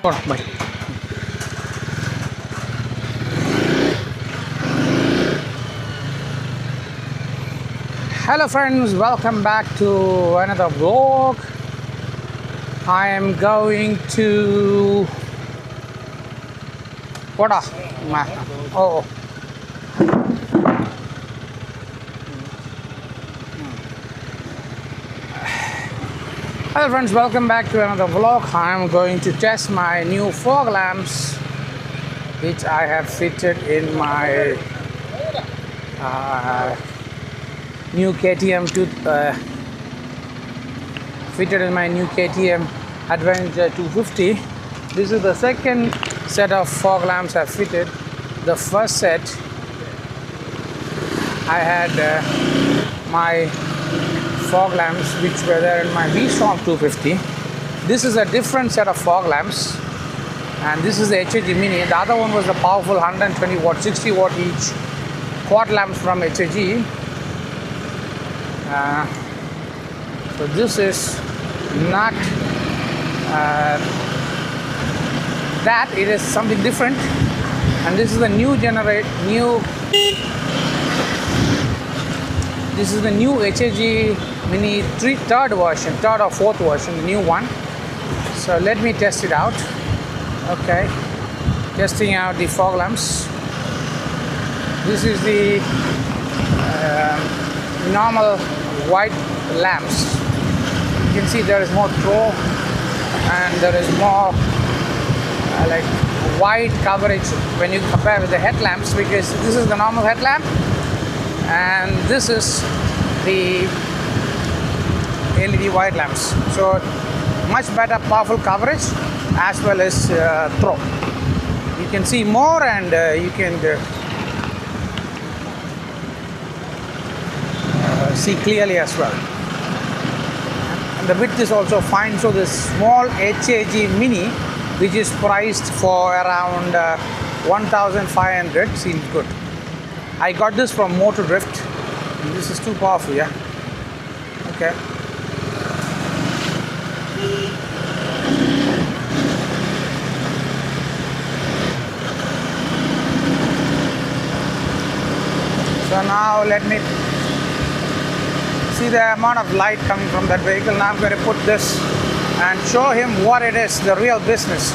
Bye. Hello friends, welcome back to another vlog. I am going to what? Oh, hello friends, welcome back to another vlog. I am going to test my new fog lamps, which I have fitted in my new KTM fitted in my new KTM Adventure 250. This is the second set of fog lamps I've fitted. The first set I had my fog lamps which were there in my V-Storm 250. This is a different set of fog lamps, and this is the HAG Mini. The other one was the powerful 120 watt, 60 watt each quad lamps from HAG. So this is not that, it is something different, and this is the this is the new HAG Mini third or fourth version, the new one. So let me test it out. Okay, testing out the fog lamps. This is the normal white lamps. You can see there is more throw and there is more like white coverage when you compare with the headlamps, because this is the normal headlamp and this is the LED white lamps. So much better powerful coverage as well as throw. You can see more, and you can see clearly as well, and the width is also fine. So this small HAG Mini, which is priced for around 1,500, seems good. I got this from Motor Drift. This is too powerful, yeah. Okay. So now let me see the amount of light coming from that vehicle. Now I'm going to put this and show him what it is, the real business.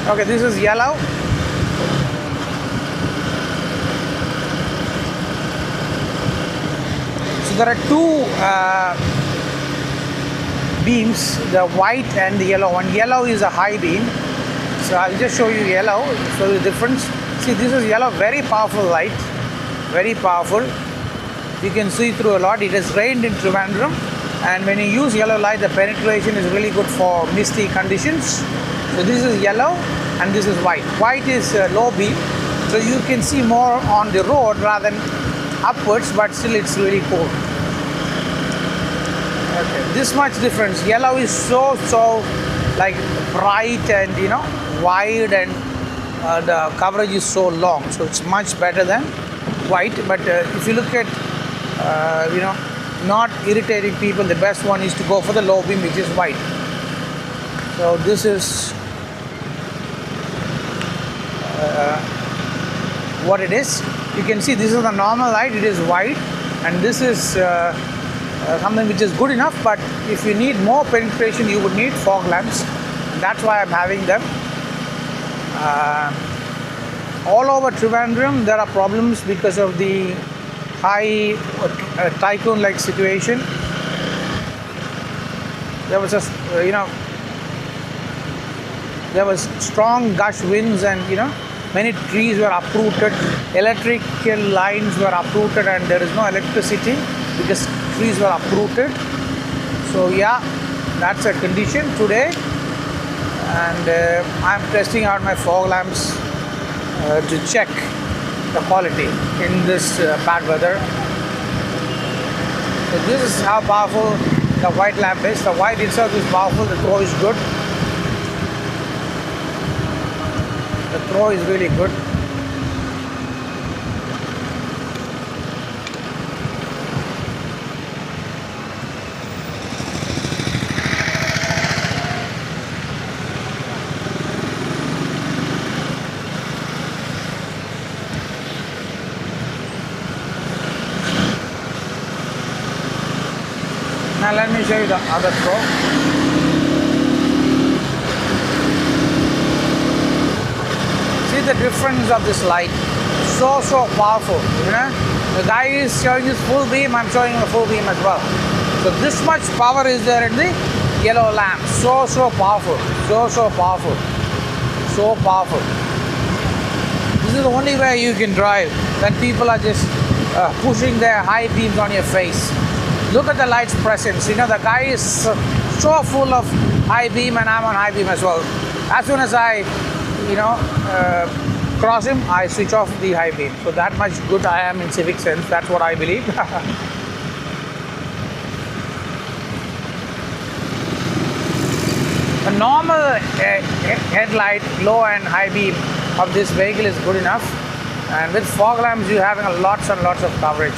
Okay, this is yellow. So there are two beams, the white and the yellow one. Yellow is a high beam. So I'll just show you yellow, show you the difference. See, this is yellow, very powerful light, very powerful. You can see through a lot. It has rained in Trivandrum, and when you use yellow light, the penetration is really good for misty conditions. So this is yellow and this is white. White is low beam, so you can see more on the road rather than upwards, but still it's really cool. Okay, this much difference. Yellow is so like bright and wide, and the coverage is so long, so it's much better than white. But if you look at not irritating people, the best one is to go for the low beam, which is white. So this is what it is. You can see this is the normal light, it is white, and this is something which is good enough. But if you need more penetration, you would need fog lamps. That's why I'm having them. All over Trivandrum there are problems because of the high typhoon-like situation. There was there was strong gush winds, and many trees were uprooted, electrical lines were uprooted, and there is no electricity because trees were uprooted. So yeah, that's a condition today, and I'm testing out my fog lamps to check the quality in this bad weather. So this is how powerful the white lamp is. The white itself is powerful, the throw is good. The throw is really good. Now let me show you the other throw. See the difference of this light. So powerful, you know. The guy is showing his full beam, I'm showing the full beam as well. So this much power is there in the yellow lamp. So powerful. So powerful. So powerful. This is the only way you can drive when people are just pushing their high beams on your face. Look at the light's presence. You know, the guy is so full of high beam and I'm on high beam as well. As soon as I, cross him, I switch off the high beam. So that much good I am in civic sense. That's what I believe. A normal headlight, low and high beam of this vehicle is good enough. And with fog lamps, you're having lots and lots of coverage.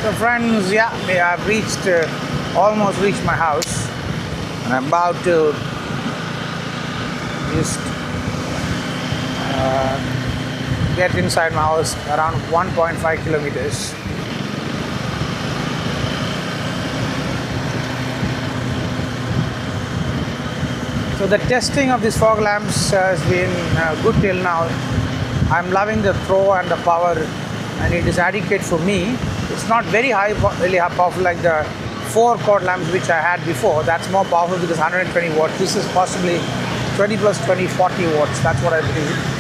So friends, yeah, I've reached, almost reached my house, and I'm about to just get inside my house, around 1.5 kilometers. So the testing of these fog lamps has been good till now. I'm loving the throw and the power, and it is adequate for me. It's not very really powerful like the 4-quad lamps which I had before. That's more powerful because 120 watts. This is possibly 20 plus 20, 40 watts. That's what I believe.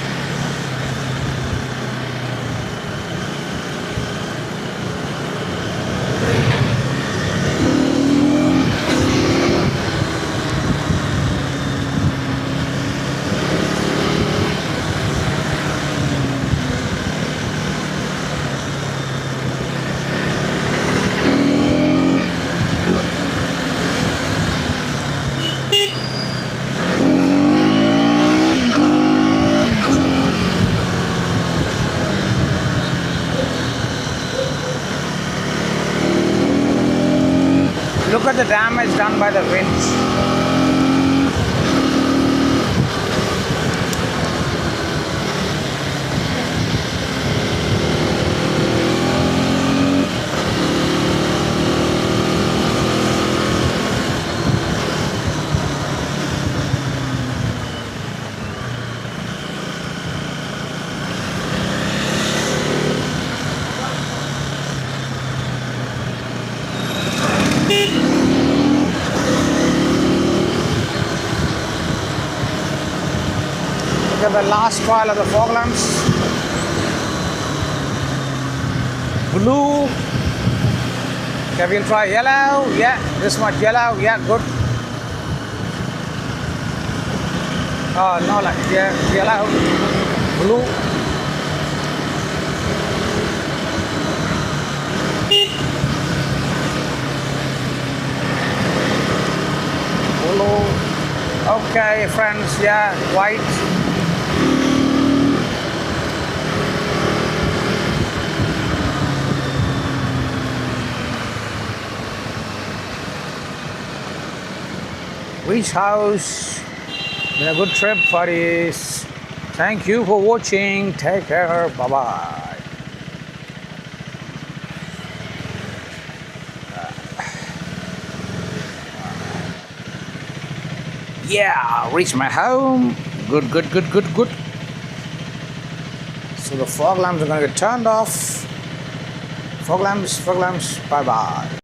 Look at the damage done by the winds. Look at the last pile of the fog lamps. Blue. Okay, we'll try yellow. Yeah, this much yellow. Yeah, good. Oh, no, like, yeah, yellow. Blue. Blue. Okay, friends, yeah, white. Reach house. Been a good trip, buddies. Thank you for watching. Take care. Bye bye. Yeah, reach my home. Good. So the fog lamps are gonna get turned off. Fog lamps. Bye bye.